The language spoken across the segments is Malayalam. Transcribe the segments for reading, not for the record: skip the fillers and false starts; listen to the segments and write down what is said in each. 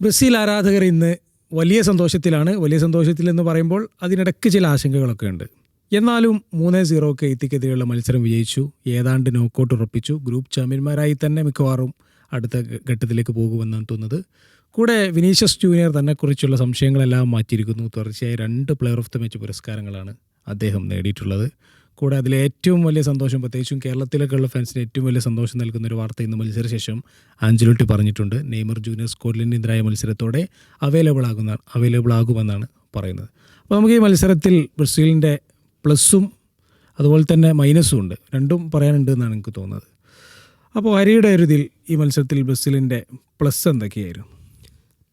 ബ്രസീൽ ആരാധകർ ഇന്ന് വലിയ സന്തോഷത്തിലാണ്. വലിയ സന്തോഷത്തിലെന്ന് പറയുമ്പോൾ അതിനിടയ്ക്ക് ചില ആശങ്കകളൊക്കെ ഉണ്ട്. എന്നാലും 3-0 എത്തിക്കെതിരെയുള്ള മത്സരം വിജയിച്ചു. ഏതാണ്ട് നോക്കൗട്ട് ഉറപ്പിച്ചു. ഗ്രൂപ്പ് ചാമ്പ്യന്മാരായി തന്നെ മിക്കവാറും അടുത്ത ഘട്ടത്തിലേക്ക് പോകുമെന്നാണ് തോന്നുന്നത്. കൂടെ വിനീഷ്യസ് ജൂനിയർ തന്നെക്കുറിച്ചുള്ള സംശയങ്ങളെല്ലാം മാറ്റിയിരിക്കുന്നു. തുടർച്ചയായി 2 പ്ലെയർ ഓഫ് ദ മാച്ച് പുരസ്കാരങ്ങളാണ് അദ്ദേഹം നേടിയിട്ടുള്ളത്. കൂടെ അതിലെ ഏറ്റവും വലിയ സന്തോഷം, പ്രത്യേകിച്ചും കേരളത്തിലേക്കുള്ള ഫാൻസിന് ഏറ്റവും വലിയ സന്തോഷം നൽകുന്ന ഒരു വാർത്ത ഇന്ന് മത്സരശേഷം ആഞ്ചലോട്ടി പറഞ്ഞിട്ടുണ്ട്. നെയ്മർ ജൂനിയർ സ്കോട്ട്ലൻഡിനെതിരായ മത്സരത്തോടെ അവൈലബിൾ ആകുമെന്നാണ് പറയുന്നത്. അപ്പോൾ നമുക്ക് ഈ മത്സരത്തിൽ ബ്രസീലിൻ്റെ പ്ലസ്സും അതുപോലെ തന്നെ മൈനസും ഉണ്ട്. രണ്ടും പറയാനുണ്ട് എന്നാണ് എനിക്ക് തോന്നുന്നത്. അപ്പോൾ ഹരിയുടെ ഒരു ഇതിൽ ഈ മത്സരത്തിൽ ബ്രസീലിൻ്റെ പ്ലസ് എന്തൊക്കെയായിരുന്നു?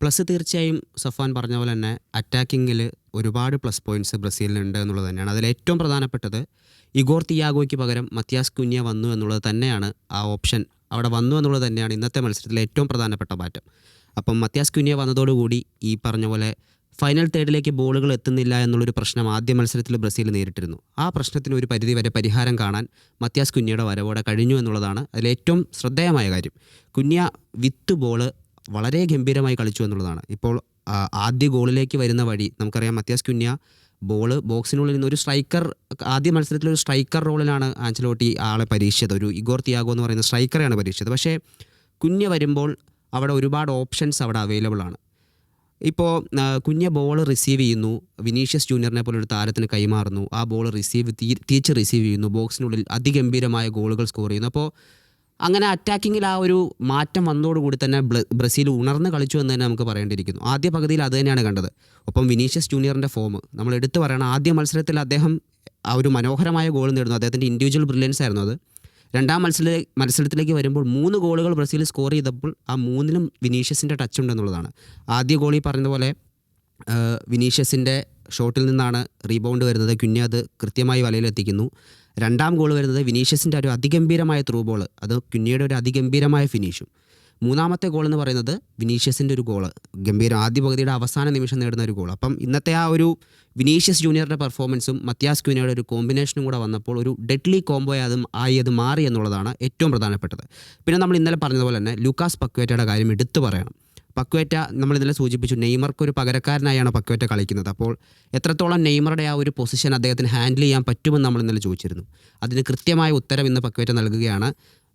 പ്ലസ് തീർച്ചയായും സഫാൻ പറഞ്ഞ പോലെ തന്നെ അറ്റാക്കിങ്ങിൽ ഒരുപാട് പ്ലസ് പോയിൻറ്റ്സ് ബ്രസീലിനുണ്ട് എന്നുള്ളത് തന്നെയാണ്. അതിൽ ഏറ്റവും പ്രധാനപ്പെട്ടത് ഇഗോർ തിയാഗോയ്ക്ക് പകരം മത്യാസ് കുഞ്ഞ വന്നു എന്നുള്ളത് തന്നെയാണ്. ആ ഓപ്ഷൻ അവിടെ വന്നു എന്നുള്ളത് തന്നെയാണ് ഇന്നത്തെ മത്സരത്തിലെ ഏറ്റവും പ്രധാനപ്പെട്ട മാറ്റം. അപ്പം മത്യാസ് കുഞ്ഞ വന്നതോടുകൂടി ഈ പറഞ്ഞ പോലെ ഫൈനൽ തേർഡിലേക്ക് ബോളുകൾ എത്തുന്നില്ല എന്നുള്ളൊരു പ്രശ്നം ആദ്യ മത്സരത്തിൽ ബ്രസീൽ നേരിട്ടിരുന്നു. ആ പ്രശ്നത്തിന് ഒരു പരിധി വരെ പരിഹാരം കാണാൻ മത്യാസ് കുഞ്ഞയുടെ വരവോടെ കഴിഞ്ഞു എന്നുള്ളതാണ് അതിലേറ്റവും ശ്രദ്ധേയമായ കാര്യം. കുഞ്ഞ വിത്ത് ബോള് വളരെ ഗംഭീരമായി കളിച്ചു എന്നുള്ളതാണ്. ഇപ്പോൾ ആദ്യ ഗോളിലേക്ക് വരുന്ന വഴി നമുക്കറിയാം. മത്യാസ് കുഞ്ഞ ബോള് ബോക്സിനുള്ളിൽ നിന്ന് ഒരു സ്ട്രൈക്കർ, ആദ്യ മത്സരത്തിലൊരു സ്ട്രൈക്കർ റോളിലാണ് ആഞ്ചലോട്ടി ആളെ പരീക്ഷിച്ചത്. ഒരു ഇഗോർ തിയാഗോ എന്ന് പറയുന്ന സ്ട്രൈക്കറെയാണ് പരീക്ഷിച്ചത്. പക്ഷേ കുഞ്ഞ വരുമ്പോൾ അവിടെ ഒരുപാട് ഓപ്ഷൻസ് അവിടെ അവൈലബിൾ ആണ്. ഇപ്പോൾ കുഞ്ഞ ബോൾ റിസീവ് ചെയ്യുന്നു, വിനീഷ്യസ് ജൂനിയറിനെ പോലെ ഒരു താരത്തിന് കൈമാറുന്നു, ആ ബോൾ തിരിച്ച് റിസീവ് ചെയ്യുന്നു, ബോക്സിനുള്ളിൽ അതിഗംഭീരമായ ഗോളുകൾ സ്കോർ ചെയ്യുന്നു. അപ്പോൾ അങ്ങനെ അറ്റാക്കിങ്ങിൽ ആ ഒരു മാറ്റം വന്നതോടുകൂടി തന്നെ ബ്രസീൽ ഉണർന്ന് കളിച്ചു എന്ന് തന്നെ നമുക്ക് പറയേണ്ടിയിരിക്കുന്നു. ആദ്യ പകുതിയിൽ അത് തന്നെയാണ് കണ്ടത്. ഒപ്പം വിനീഷ്യസ് ജൂനിയറിൻ്റെ ഫോം നമ്മൾ എടുത്തു പറയണം. ആദ്യ മത്സരത്തിൽ അദ്ദേഹം ആ ഒരു മനോഹരമായ ഗോൾ നേടുന്നു. അദ്ദേഹത്തിൻ്റെ ഇൻഡിവിജ്വൽ ബ്രില്യൻസ് ആയിരുന്നു അത്. രണ്ടാം മത്സരത്തിലേക്ക് വരുമ്പോൾ 3 ഗോളുകൾ ബ്രസീൽ സ്കോർ ചെയ്തപ്പോൾ ആ 3ലും വിനീഷ്യസിൻ്റെ ടച്ച് ഉണ്ടെന്നുള്ളതാണ്. ആദ്യ ഗോളി പറഞ്ഞതുപോലെ വിനീഷ്യസിൻ്റെ ഷോട്ടിൽ നിന്നാണ് റീബൗണ്ട് വരുന്നത്. കുഞ്ഞ അത് കൃത്യമായി വലയിലെത്തിക്കുന്നു. രണ്ടാം ഗോൾ വരുന്നത് വിനീഷ്യസിൻ്റെ ഒരു അതിഗംഭീരമായ ത്രൂ ബോൾ, അത് കുഞ്ഞയുടെ ഒരു അതിഗംഭീരമായ ഫിനിഷും. മൂന്നാമത്തെ ഗോൾ എന്ന് പറയുന്നത് വിനീഷ്യസിൻ്റെ ഒരു ഗോള്, ഗംഭീരം, ആദ്യ പകുതിയുടെ അവസാന നിമിഷം നേടുന്ന ഒരു ഗോൾ. അപ്പം ഇന്നത്തെ ആ ഒരു വിനീഷ്യസ് ജൂനിയറുടെ പെർഫോമൻസും മത്യാസ് കുഞ്ഞയുടെ ഒരു കോമ്പിനേഷനും കൂടെ വന്നപ്പോൾ ഒരു ഡെഡ്ലി കോംബോ അത് മാറി എന്നുള്ളതാണ് ഏറ്റവും പ്രധാനപ്പെട്ടത്. പിന്നെ നമ്മൾ ഇന്നലെ പറഞ്ഞതുപോലെ തന്നെ ലൂക്കാസ് പക്വേറ്റയുടെ കാര്യം എടുത്തു പറയണം. പക്വേറ്റ നമ്മൾ ഇന്നലെ സൂചിപ്പിച്ചു, നെയ്മർക്ക് ഒരു പകരക്കാരനായാണ് പക്വേറ്റ കളിക്കുന്നത്. അപ്പോൾ എത്രത്തോളം നെയ്മറുടെ ആ ഒരു പൊസിഷൻ അദ്ദേഹത്തിന് ഹാൻഡിൽ ചെയ്യാൻ പറ്റുമെന്ന് നമ്മൾ ഇന്നലെ ചോദിച്ചിരുന്നു. അതിന് കൃത്യമായ ഉത്തരം ഇന്ന് പക്വേറ്റ നൽകുകയാണ്.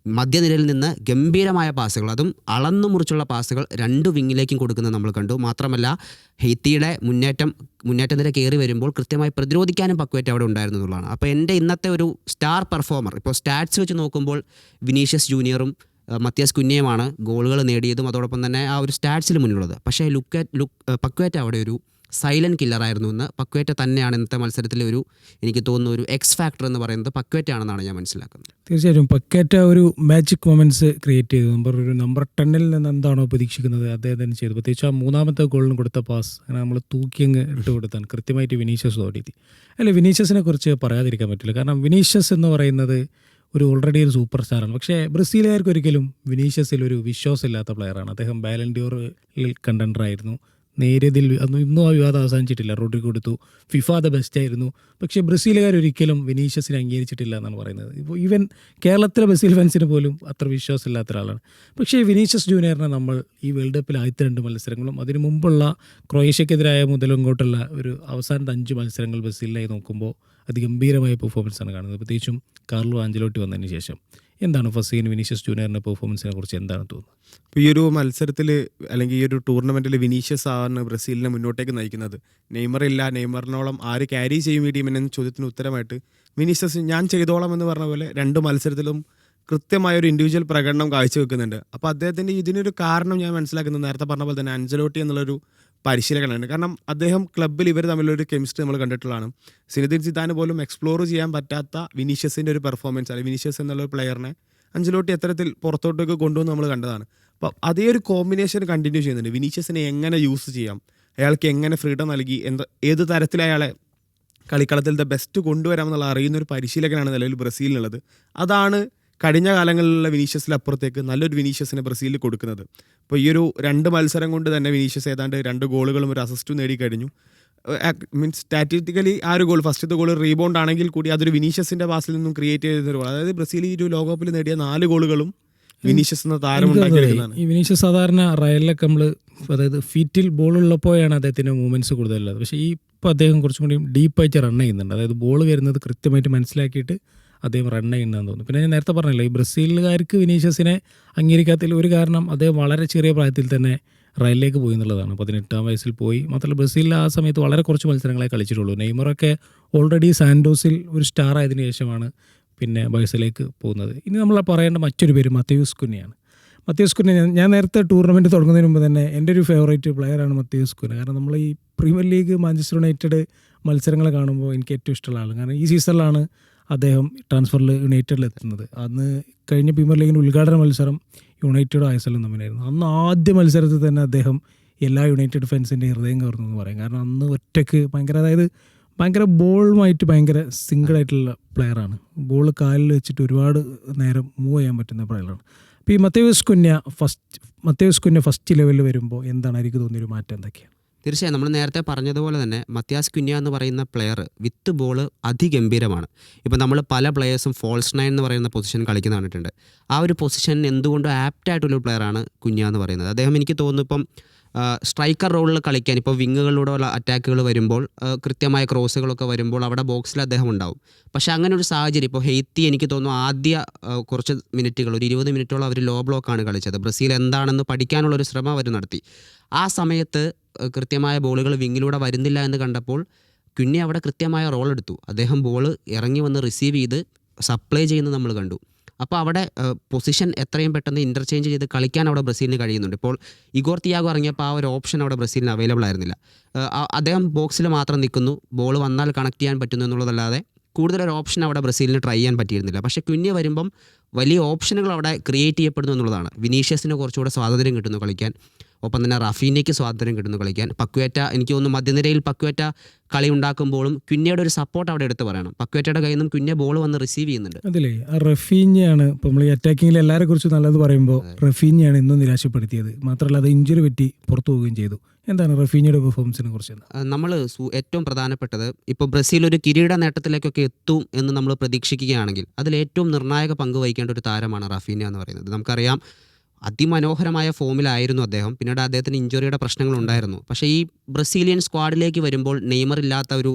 മധ്യനിരയിൽ നിന്ന് ഗംഭീരമായ പാസുകൾ, അതും അളന്നു മുറിച്ചുള്ള പാസുകൾ 2 വിങ്ങിലേക്കും കൊടുക്കുന്നത് നമ്മൾ കണ്ടു. മാത്രമല്ല ഹെയ്ത്തിയുടെ മുന്നേറ്റ നിര കയറി വരുമ്പോൾ കൃത്യമായി പ്രതിരോധിക്കാനും പക്വേറ്റ അവിടെ ഉണ്ടായിരുന്നു എന്നുള്ളതാണ്. അപ്പോൾ എൻ്റെ ഇന്നത്തെ ഒരു സ്റ്റാർ പെർഫോമർ, ഇപ്പോൾ സ്റ്റാറ്റ്സ് വെച്ച് നോക്കുമ്പോൾ വിനീഷ്യസ് ജൂനിയറും മത്യാസ് കുഞ്ഞയുമാണ് ഗോളുകൾ നേടിയതും അതോടൊപ്പം തന്നെ ആ ഒരു സ്റ്റാറ്റ്സിൽ മുന്നിലുള്ളത്. പക്ഷേ പക്വേറ്റ അവിടെ ഒരു സൈലൻറ്റ് കില്ലറായിരുന്നു എന്ന് പക്വേറ്റ തന്നെയാണ് ഇന്നത്തെ മത്സരത്തിലെ ഒരു, എനിക്ക് തോന്നുന്നു, ഒരു എക്സ് ഫാക്ടർ എന്ന് പറയുന്നത് പക്വേറ്റ ആണെന്നാണ് ഞാൻ മനസ്സിലാക്കുന്നത്. തീർച്ചയായിട്ടും പക്വേറ്റ ഒരു മാജിക് മൊമെൻറ്റ്സ് ക്രിയേറ്റ് ചെയ്തു. നമ്പർ 10 നിന്ന് എന്താണോ പ്രതീക്ഷിക്കുന്നത് അദ്ദേഹത്തിന് ചെയ്തു. പ്രത്യേകിച്ച് ആ മൂന്നാമത്തെ ഗോളിന് കൊടുത്ത പാസ് അങ്ങനെ നമ്മൾ തൂക്കിയങ്ങ് ഇട്ട് കൊടുത്താണ് കൃത്യമായിട്ട് വിനീഷ്യസ് ഓടിയത്. അല്ലെ, വിനീഷ്യസിനെ കുറിച്ച് പറയാതിരിക്കാൻ പറ്റില്ല. കാരണം വിനീഷ്യസ് എന്ന് പറയുന്നത് ഓൾറെഡി ഒരു സൂപ്പർ സ്റ്റാറാണ്. പക്ഷേ ബ്രസീലുകാർക്ക് ഒരിക്കലും വിനീഷ്യസിൽ ഒരു വിശ്വാസമില്ലാത്ത പ്ലെയറാണ്. അദ്ദേഹം ബാലൻ ഡിയോറിൽ കണ്ടൻഡറായിരുന്നു. നേരിയതിൽ ഇന്നും ആ വിവാദം അവസാനിച്ചിട്ടില്ല. റോഡ്രിഗോ കൊടുത്തു, ഫിഫ ദ ബെസ്റ്റ് ആയിരുന്നു. പക്ഷേ ബ്രസീലുകാർ ഒരിക്കലും വിനീഷ്യസിനെ അംഗീകരിച്ചിട്ടില്ല എന്നാണ് പറയുന്നത്. ഇപ്പോൾ ഈവൻ കേരളത്തിലെ ബ്രസീൽ ഫാൻസിന് പോലും അത്ര വിശ്വാസമില്ലാത്ത ഒരാളാണ്. പക്ഷേ വിനീഷ്യസ് ജൂനിയറിനെ നമ്മൾ ഈ വേൾഡ് കപ്പിൽ ആദ്യത്തെ 2 മത്സരങ്ങളും അതിന് മുമ്പുള്ള ക്രൊയേഷ്യക്കെതിരായ മുതലങ്ങോട്ടുള്ള ഒരു അവസാനത്തെ 5 മത്സരങ്ങൾ ബ്രസീലിലായി നോക്കുമ്പോൾ അതിഗംഭീരമായ പെർഫോമൻസാണ് കാണുന്നത്. പ്രത്യേകിച്ചും കാർലോ ആഞ്ചലോട്ടി വന്നതിന് ശേഷം. എന്താണ് ഫസീൻ വിനീഷ്യസ് ജൂനിയറിൻ്റെ പെർഫോമൻസിനെ കുറിച്ച് എന്താണ് തോന്നുന്നത്? ഇപ്പോൾ ഈ ഒരു മത്സരത്തിൽ അല്ലെങ്കിൽ ഈ ഒരു ടൂർണമെൻറ്റിൽ വിനീഷ്യസ് ആണ് ബ്രസീലിനെ മുന്നോട്ടേക്ക് നയിക്കുന്നത്. നെയ്മറിനോളം ആര് ക്യാരി ചെയ്യും ഈ ടീമിന് എന്ന ചോദ്യത്തിന് ഉത്തരമായിട്ട് വിനീഷ്യസ് ഞാൻ ചെയ്തോളാം എന്ന് പറഞ്ഞ പോലെ 2 മത്സരത്തിലും കൃത്യമായൊരു ഇൻഡിവിജ്വൽ പ്രകടനം കാഴ്ചവെക്കുന്നുണ്ട്. അപ്പോൾ അദ്ദേഹത്തിൻ്റെ ഇതിനൊരു കാരണം ഞാൻ മനസ്സിലാക്കുന്നത് നേരത്തെ പറഞ്ഞ പോലെ തന്നെ ആഞ്ചലോട്ടി എന്നുള്ളൊരു പരിശീലകനാണ്. കാരണം അദ്ദേഹം ക്ലബ്ബിൽ ഇവർ തമ്മിലൊരു കെമിസ്ട്രി നമ്മൾ കണ്ടിട്ടുള്ളതാണ്. സിനദിൻ സിദാന് പോലും എക്സ്പ്ലോർ ചെയ്യാൻ പറ്റാത്ത വിനീഷ്യസിൻ്റെ ഒരു പെർഫോമൻസ്, അല്ലെങ്കിൽ വിനീഷ്യസ് എന്നുള്ള ഒരു പ്ലെയറിനെ അഞ്ചലോട്ടി എത്തരത്തിൽ പുറത്തോട്ടേക്ക് കൊണ്ടുവന്ന് നമ്മൾ കണ്ടതാണ്. അപ്പോൾ അതേ ഒരു കോമ്പിനേഷൻ കണ്ടിന്യൂ ചെയ്യുന്നുണ്ട്. വിനീഷ്യസിനെ എങ്ങനെ യൂസ് ചെയ്യാം, അയാൾക്ക് എങ്ങനെ ഫ്രീഡം നൽകി ഏത് തരത്തിൽ അയാളെ കളിക്കളത്തിൽ ബെസ്റ്റ് കൊണ്ടുവരാമെന്നുള്ള അറിയുന്നൊരു പരിശീലകനാണ് നിലവിൽ ബ്രസീലിനുള്ളത്. അതാണ് കഴിഞ്ഞ കാലങ്ങളിലുള്ള വിനീഷ്യസിലപ്പുറത്തേക്ക് നല്ലൊരു വിനീഷ്യസിനെ ബ്രസീലിൽ കൊടുക്കുന്നത്. ഇപ്പോൾ ഈ ഒരു 2 മത്സരം കൊണ്ട് തന്നെ വിനീഷ്യസ് ഏതാണ്ട് 2 ഗോളുകളും ഒരു അസിസ്റ്റും നേടിക്കഴിഞ്ഞു. മീൻസ് സ്റ്റാറ്റിസ്റ്റിക്കലി ആ ഒരു ഗോൾ, ഫസ്റ്റത്തെ ഗോൾ റീബൗണ്ട് ആണെങ്കിൽ കൂടി അതൊരു വിനീഷ്യസിൻ്റെ പാസിൽ നിന്നും ക്രിയേറ്റ് ചെയ്തൊരു ഗോൾ. അതായത് ബ്രസീൽ ഈ ഒരു ലോകകപ്പിൽ നേടിയ 4 ഗോളുകളും വിനീഷ്യസ് എന്ന താരം എനിക്ക് ഉണ്ടാക്കിയെടുക്കുന്നതാണ്. ഈ വിനീഷ്യസ് സാധാരണ റയലിലൊക്കെ നമ്മൾ അതായത് ഫീറ്റിൽ ബോൾ ഉള്ളപ്പോഴാണ് അദ്ദേഹത്തിൻ്റെ മൂവ്മെൻറ്റ്സ് കൂടുതലുള്ളത്. പക്ഷേ ഈ ഇപ്പോൾ അദ്ദേഹം കുറച്ചും കൂടി ഡീപ്പായിട്ട് റൺ ചെയ്യുന്നുണ്ട്. അതായത് ബോൾ വരുന്നത് കൃത്യമായിട്ട് മനസ്സിലാക്കിയിട്ട് അദ്ദേഹം റൺ ചെയ്യുന്നതെന്ന് തോന്നുന്നു. പിന്നെ ഞാൻ നേരത്തെ പറഞ്ഞല്ലോ, ഈ ബ്രസീലുകാർക്ക് വിനീഷ്യസിനെ അംഗീകരിക്കാത്തതിൽ ഒരു കാരണം അദ്ദേഹം വളരെ ചെറിയ പ്രായത്തിൽ തന്നെ റയലിലേക്ക് പോയി എന്നുള്ളതാണ്. 18-ാം വയസ്സിൽ പോയി. മാത്രമല്ല ബ്രസീലിൽ ആ സമയത്ത് വളരെ കുറച്ച് മത്സരങ്ങളെ കളിച്ചിട്ടുള്ളൂ. നെയ്മറൊക്കെ ഓൾറെഡി സാൻഡോസിൽ ഒരു സ്റ്റാർ ആയതിനു ശേഷമാണ് പിന്നെ ബൈസയിലേക്ക് പോകുന്നത്. ഇനി നമ്മൾ പറയേണ്ട മറ്റൊരു പേര് മത്തേയൂസ് കുഞ്ഞയാണ്. മത്തേയൂസ് കുഞ്ഞ ഞാൻ നേരത്തെ ടൂർണമെൻറ്റ് തുടങ്ങുന്നതിന് മുമ്പ് തന്നെ എൻ്റെ ഒരു ഫേവറേറ്റ് പ്ലെയറാണ് മത്തേയൂസ് കുഞ്ഞ. കാരണം നമ്മൾ ഈ പ്രീമിയർ ലീഗ്, മാഞ്ചസ്റ്റർ യുണൈറ്റഡ് മത്സരങ്ങൾ കാണുമ്പോൾ എനിക്ക് ഏറ്റവും ഇഷ്ടമുള്ള ആളാണ്. കാരണം ഈ സീസണിലാണ് അദ്ദേഹം ട്രാൻസ്ഫറിൽ യുണൈറ്റഡിൽ എത്തുന്നത്. അന്ന് കഴിഞ്ഞ പ്രീമിയർ ലീഗിൻ്റെ ഉദ്ഘാടന മത്സരം യുണൈറ്റഡും ഐസലും തമ്മിലായിരുന്നു. അന്ന് ആദ്യ മത്സരത്തിൽ തന്നെ അദ്ദേഹം എല്ലാ യുണൈറ്റഡ് ഫാൻസിൻ്റെ ഹൃദയം കവർന്നു എന്ന് പറയും. കാരണം അന്ന് ഒറ്റയ്ക്ക് ഭയങ്കര ബോളുമായിട്ട് ഭയങ്കര സിംഗിളായിട്ടുള്ള പ്ലെയറാണ്. ബോൾ കാലിൽ വെച്ചിട്ട് ഒരുപാട് നേരം മൂവ് ചെയ്യാൻ പറ്റുന്ന പ്ലെയറാണ്. അപ്പോൾ ഈ മത്തേയൂസ് കുഞ്ഞ ഫസ്റ്റ് ലെവലിൽ വരുമ്പോൾ എന്താണ് എനിക്ക് തോന്നിയൊരു മാറ്റം എന്തൊക്കെയാണ്? തീർച്ചയായും നമ്മൾ നേരത്തെ പറഞ്ഞതുപോലെ തന്നെ മത്യാസ് കുഞ്ഞ എന്ന് പറയുന്ന പ്ലെയർ വിത്ത് ബോൾ അതിഗംഭീരമാണ്. ഇപ്പോൾ നമ്മൾ പല പ്ലെയേഴ്സും ഫോൾസ് 9 എന്ന് പറയുന്ന പൊസിഷൻ കളിക്കുന്ന കണ്ടിട്ടുണ്ട്. ആ ഒരു പൊസിഷൻ എന്തുകൊണ്ടും ആപ്റ്റായിട്ടുള്ളൊരു പ്ലെയറാണ് കുഞ്ഞ എന്ന് പറയുന്നത്. അദ്ദേഹം എനിക്ക് തോന്നുന്നു ഇപ്പം സ്ട്രൈക്കർ റോളിൽ കളിക്കാൻ ഇപ്പോൾ വിങ്ങുകളിലൂടെയുള്ള അറ്റാക്കുകൾ വരുമ്പോൾ കൃത്യമായ ക്രോസുകളൊക്കെ വരുമ്പോൾ അവിടെ ബോക്സിൽ അദ്ദേഹം ഉണ്ടാവും. പക്ഷേ അങ്ങനെ ഒരു സാഹചര്യം ഇപ്പോൾ ഹെയ്ത്തി എനിക്ക് തോന്നുന്നു ആദ്യ കുറച്ച് മിനിറ്റുകൾ, ഒരു 20 മിനിറ്റോളം അവർ ലോ ബ്ലോക്കാണ് കളിച്ചത്. ബ്രസീൽ എന്താണെന്ന് പഠിക്കാനുള്ളൊരു ശ്രമം അവർ നടത്തി. ആ സമയത്ത് കൃത്യമായ ബോളുകൾ വിങ്ങിലൂടെ വരുന്നില്ല എന്ന് കണ്ടപ്പോൾ കുഞ്ഞ അവിടെ കൃത്യമായ റോൾ എടുത്തു. അദ്ദേഹം ബോൾ ഇറങ്ങി വന്ന് റിസീവ് ചെയ്ത് സപ്ലൈ ചെയ്യുന്നത് നമ്മൾ കണ്ടു. അപ്പോൾ അവിടെ പൊസിഷൻ എത്രയും പെട്ടെന്ന് ഇൻ്റർചേഞ്ച് ചെയ്ത് കളിക്കാൻ അവിടെ ബ്രസീലിന് കഴിയുന്നുണ്ട്. ഇപ്പോൾ ഇഗോർ തിയാഗോ ഇറങ്ങിയപ്പോൾ ആ ഒരു ഓപ്ഷൻ അവിടെ ബ്രസീലിന് അവൈലബിൾ ആയിരുന്നില്ല. അദ്ദേഹം ബോക്സിൽ മാത്രം നിൽക്കുന്നു, ബോൾ വന്നാൽ കണക്ട് ചെയ്യാൻ പറ്റുന്നു എന്നുള്ളതല്ലാതെ കൂടുതലൊരു ഓപ്ഷൻ അവിടെ ബ്രസീലിന് ട്രൈ ചെയ്യാൻ പറ്റിയിരുന്നില്ല. പക്ഷേ കുഞ്ഞ വരുമ്പം വലിയ ഓപ്ഷനുകൾ അവിടെ ക്രിയേറ്റ് ചെയ്യപ്പെടുന്നു എന്നുള്ളതാണ്. വിനീഷ്യസിന് കുറച്ചുകൂടെ സ്വാതന്ത്ര്യം കിട്ടുന്നു കളിക്കാൻ. ഒപ്പം തന്നെ റഫീനയ്ക്ക് സ്വാതന്ത്ര്യം കിട്ടുന്നു കളിക്കാൻ. പക്വേറ്റ എനിക്ക് തോന്നുന്നു മധ്യനിരയിൽ പക്വേറ്റ കളി ഉണ്ടാക്കുമ്പോഴും കുഞ്ഞയുടെ ഒരു സപ്പോർട്ട് അവിടെ എടുത്ത് പറയണം. പക്വേറ്റയുടെ കയ്യിൽ നിന്നും കുഞ്ഞ ബോൾ വന്ന് റിസീവ് ചെയ്യുന്നുണ്ട്. അതിലേ ആ റഫീഞ്ഞയാണ് ഇപ്പോൾ നമ്മൾ ഈ അറ്റാക്കിങ്ങിൽ എല്ലാവരെ കുറിച്ച് നല്ലത് പറയുമ്പോൾ റഫീഞ്ഞയാണ് ഇന്നും നിരാശപ്പെടുത്തിയത്. മാത്രമല്ല അത് ഇഞ്ചുറി പറ്റി പുറത്തു പോവുകയും ചെയ്തു. എന്താണ് റഫീഞ്ഞയുടെ പെർഫോമൻസിനെ കുറിച്ച്? നമ്മൾ ഏറ്റവും പ്രധാനപ്പെട്ടത് ഇപ്പോൾ ബ്രസീൽ ഒരു കിരീട നേട്ടത്തിലേക്കൊക്കെ എത്തും എന്ന് നമ്മൾ പ്രതീക്ഷിക്കുകയാണെങ്കിൽ അതിൽ ഏറ്റവും നിർണായക പങ്ക് വഹിക്കേണ്ട ഒരു താരമാണ് റഫീന എന്ന് പറയുന്നത്. നമുക്കറിയാം അതിമനോഹരമായ ഫോമിലായിരുന്നു അദ്ദേഹം. പിന്നീട് അദ്ദേഹത്തിന് ഇഞ്ചുറിയുടെ പ്രശ്നങ്ങളുണ്ടായിരുന്നു. പക്ഷേ ഈ ബ്രസീലിയൻ സ്ക്വാഡിലേക്ക് വരുമ്പോൾ നെയ്മർ ഇല്ലാത്ത ഒരു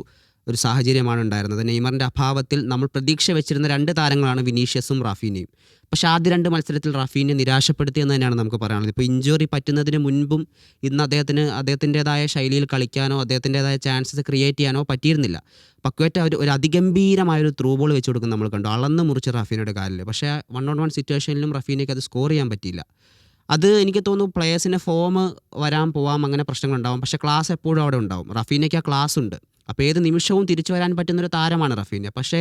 സാഹചര്യമാണ് ഉണ്ടായിരുന്നത്. നെയ്മറിൻ്റെ അഭാവത്തിൽ നമ്മൾ പ്രതീക്ഷ വെച്ചിരുന്ന 2 താരങ്ങളാണ് വിനീഷ്യസും റാഫീനയും. പക്ഷേ ആദ്യ 2 മത്സരത്തിൽ റാഫീനെ നിരാശപ്പെടുത്തിയെന്ന് തന്നെയാണ് നമുക്ക് പറയാനുള്ളത്. ഇപ്പോൾ ഇഞ്ചുറി പറ്റുന്നതിന് മുൻപും ഇന്ന് അദ്ദേഹത്തിൻ്റെതായ ശൈലിയിൽ കളിക്കാനോ അദ്ദേഹത്തിൻ്റെതായ ചാൻസസ് ക്രിയേറ്റ് ചെയ്യാനോ പറ്റിയിരുന്നില്ല. പക്വേറ്റ ഒരു അതിഗംഭീരമായൊരു ത്രൂ ബോൾ വെച്ച് കൊടുക്കുന്ന നമ്മൾ കണ്ടു, അളന്ന് മുറിച്ച് റാഫീനയുടെ കാലിൽ. പക്ഷേ 1-on-1 സിറ്റുവേഷനിലും റഫീനയ്ക്ക് അത് സ്കോർ ചെയ്യാൻ പറ്റിയില്ല. അത് എനിക്ക് തോന്നുന്നു പ്ലേയേഴ്സിന് ഫോം പോവാം, അങ്ങനെ പ്രശ്നങ്ങളുണ്ടാവും. പക്ഷേ ക്ലാസ് എപ്പോഴും അവിടെ ഉണ്ടാവും. റഫീനയ്ക്ക് ആ ക്ലാസ് ഉണ്ട്. അപ്പോൾ ഏത് നിമിഷവും തിരിച്ചു വരാൻ പറ്റുന്നൊരു താരമാണ് റഫീന. പക്ഷേ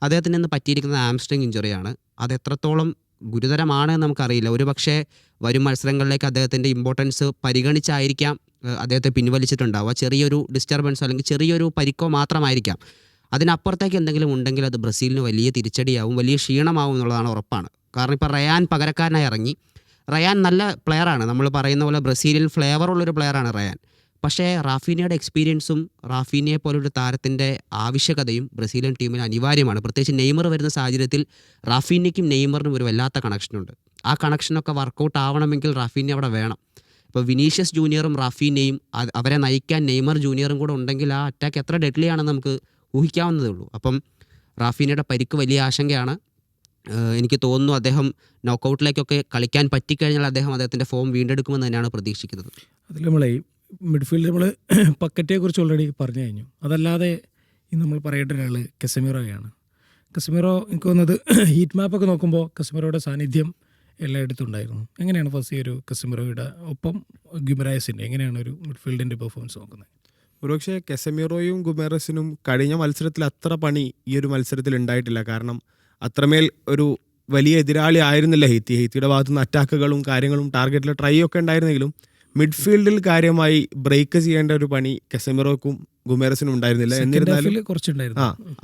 അദ്ദേഹത്തിന് ഇന്ന് പറ്റിയിരിക്കുന്നത് ആംസ്ട്രിങ് ഇഞ്ചുറിയാണ്. അത് എത്രത്തോളം ഗുരുതരമാണ് എന്ന് നമുക്കറിയില്ല. ഒരു പക്ഷേ വരും മത്സരങ്ങളിലേക്ക് അദ്ദേഹത്തിൻ്റെ ഇമ്പോർട്ടൻസ് പരിഗണിച്ചായിരിക്കാം അദ്ദേഹത്തെ പിൻവലിച്ചിട്ടുണ്ടാവുക. ചെറിയൊരു ഡിസ്റ്റർബൻസോ അല്ലെങ്കിൽ ചെറിയൊരു പരിക്കോ മാത്രമായിരിക്കാം. അതിനപ്പുറത്തേക്ക് എന്തെങ്കിലും ഉണ്ടെങ്കിൽ അത് ബ്രസീലിന് വലിയ തിരിച്ചടിയാവും, വലിയ ക്ഷീണമാവും എന്നുള്ളതാണ് ഉറപ്പാണ്. കാരണം ഇപ്പോൾ റയാൻ പകരക്കാരനായി ഇറങ്ങി. റയാൻ നല്ല പ്ലെയറാണ്. നമ്മൾ പറയുന്ന പോലെ ബ്രസീലിൽ ഫ്ലേവറുള്ളൊരു പ്ലെയറാണ് റയാൻ. പക്ഷേ റാഫീനയുടെ എക്സ്പീരിയൻസും റാഫീനയെ പോലൊരു താരത്തിൻ്റെ ആവശ്യകതയും ബ്രസീലിയൻ ടീമിന് അനിവാര്യമാണ്. പ്രത്യേകിച്ച് നെയ്മർ വരുന്ന സാഹചര്യത്തിൽ റാഫീനയ്ക്കും നെയ്മറിനും ഒരു വല്ലാത്ത കണക്ഷനുണ്ട്. ആ കണക്ഷനൊക്കെ വർക്കൗട്ട് ആവണമെങ്കിൽ റാഫീന അവിടെ വേണം. ഇപ്പോൾ വിനീഷ്യസ് ജൂനിയറും റാഫീനയും അവരെ നയിക്കാൻ നെയ്മർ ജൂനിയറും കൂടെ ഉണ്ടെങ്കിൽ ആ അറ്റാക്ക് എത്ര ഡെഡ്ലി ആണെന്ന് നമുക്ക് ഊഹിക്കാവുന്നതേ ഉള്ളൂ. അപ്പം റാഫീനയുടെ പരിക്ക് വലിയ ആശങ്കയാണ്. എനിക്ക് തോന്നുന്നു അദ്ദേഹം നോക്കൗട്ടിലേക്കൊക്കെ കളിക്കാൻ പറ്റിക്കഴിഞ്ഞാൽ അദ്ദേഹത്തിൻ്റെ ഫോം വീണ്ടെടുക്കുമെന്ന് തന്നെയാണ് പ്രതീക്ഷിക്കുന്നത്. അതിൽ നമ്മളെ മിഡ്ഫീൽഡ് നമ്മൾ പക്കറ്റയെക്കുറിച്ച് ഓൾറെഡി പറഞ്ഞു കഴിഞ്ഞു. അതല്ലാതെ ഇന്ന് നമ്മൾ പറയേണ്ട ഒരാൾ കസമിറോയാണ്. കസമിറോ എനിക്ക് തോന്നുന്നത് ഹീറ്റ് മാപ്പൊക്കെ നോക്കുമ്പോൾ കസമിറോയുടെ സാന്നിധ്യം എല്ലായിടത്തും ഉണ്ടായിരുന്നു. എങ്ങനെയാണ് ഫസ്റ്റ് ഈ ഒരു കസമിറോയുടെ ഒപ്പം ഗുമരായസിൻ്റെ എങ്ങനെയാണ് ഒരു മിഡ്ഫീൽഡിൻ്റെ പെർഫോമൻസ് നോക്കുന്നത്? ഒരുപക്ഷെ കസമിറോയും ഗുമേറസിനും കഴിഞ്ഞ മത്സരത്തിൽ അത്ര പണി ഈ ഒരു മത്സരത്തിൽ ഉണ്ടായിട്ടില്ല. കാരണം അത്രമേൽ ഒരു വലിയ എതിരാളി ആയിരുന്നില്ല ഹെയ്ത്തിയുടെ ഭാഗത്തുനിന്ന് അറ്റാക്കുകളും കാര്യങ്ങളും ടാർഗറ്റിലെ ട്രൈ ഒക്കെ ഉണ്ടായിരുന്നെങ്കിലും മിഡ്ഫീൽഡിൽ കാര്യമായി ബ്രേക്ക് ചെയ്യേണ്ട ഒരു പണി കസമിറോക്കും ഗുമേറസിനും ഉണ്ടായിരുന്നില്ല. എന്നിരുന്നാലും